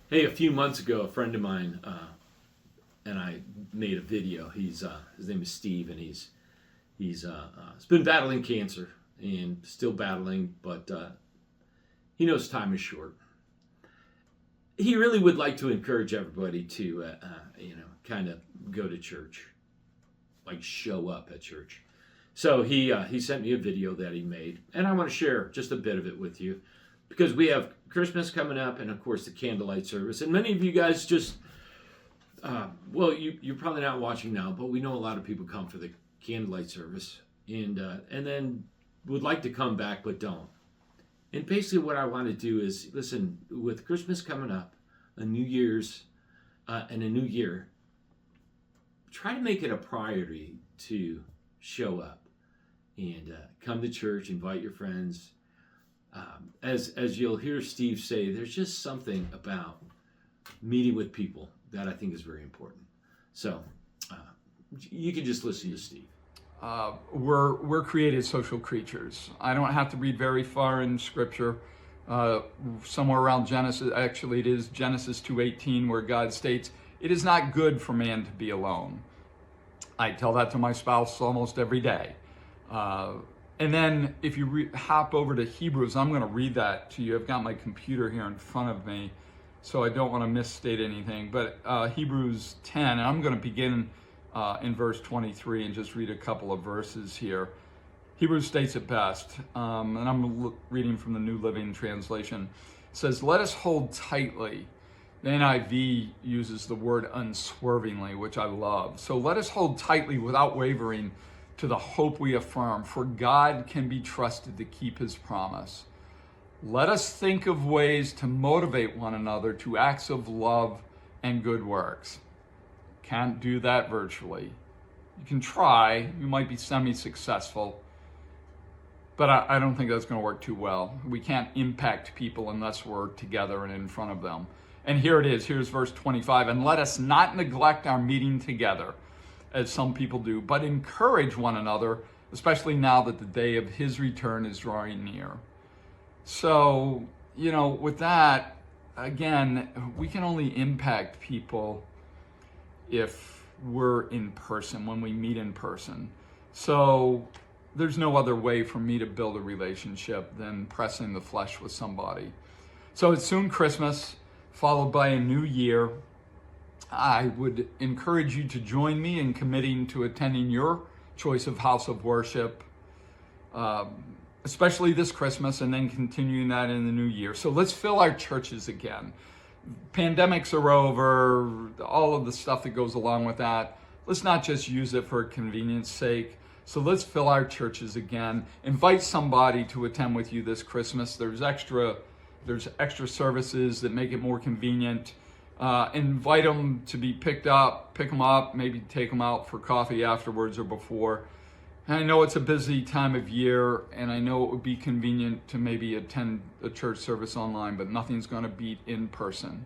Hey, a few months ago, a friend of mine and I made a video. His name is Steve, and he's been battling cancer and still battling, but he knows time is short. He really would like to encourage everybody to, kind of go to church, like show up at church. So he sent me a video that he made, and I want to share just a bit of it with you because we have Christmas coming up, and of course the candlelight service. And many of you guys just, you're probably not watching now, but we know a lot of people come for the candlelight service, and then would like to come back but don't. And basically, what I want to do is listen. With Christmas coming up, a New Year's, and a new year, try to make it a priority to show up and come to church, invite your friends. As you'll hear Steve say, there's just something about meeting with people that I think is very important. So uh, you can just listen to Steve. We're created social creatures. I don't have to read very far in Scripture. Somewhere around Genesis, actually it is Genesis 2:18, where God states, "It is not good for man to be alone." I tell that to my spouse almost every day. And then if you hop over to Hebrews, I'm going to read that to you. I've got my computer here in front of me, so I don't want to misstate anything. But Hebrews 10, and I'm going to begin in verse 23 and just read a couple of verses here. Hebrews states it best, and I'm reading from the New Living Translation. It says, "Let us hold tightly." The NIV uses the word unswervingly, which I love. So let us hold tightly without wavering to the hope we affirm, for God can be trusted to keep his promise. Let us think of ways to motivate one another to acts of love and good works. Can't do that virtually. You can try, you might be semi-successful, but I don't think that's going to work too well. We can't impact people unless we're together and in front of them. And here it is, here's verse 25, "And let us not neglect our meeting together, as some people do, but encourage one another, especially now that the day of his return is drawing near." So, with that, again, we can only impact people if we're in person, when we meet in person. So there's no other way for me to build a relationship than pressing the flesh with somebody. So it's soon Christmas, followed by a new year. I would encourage you to join me in committing to attending your choice of house of worship, especially this Christmas, and then continuing that in the new year. So let's fill our churches again. Pandemics are over, all of the stuff that goes along with that. Let's not just use it for convenience sake. So let's fill our churches again. Invite somebody to attend with you this Christmas. There's extra services that make it more convenient. Invite them to be picked up, pick them up, maybe take them out for coffee afterwards or before. And I know it's a busy time of year, and I know it would be convenient to maybe attend a church service online, but nothing's going to beat in person.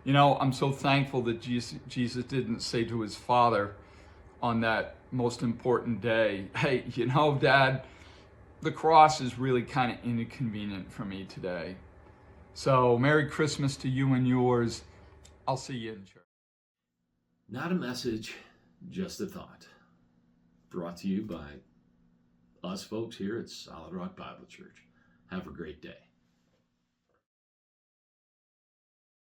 I'm so thankful that Jesus didn't say to his Father on that most important day, "Hey, Dad, the cross is really kind of inconvenient for me today." So Merry Christmas to you and yours. I'll see you in church. Not a message, just a thought. Brought to you by us folks here at Solid Rock Bible Church. Have a great day.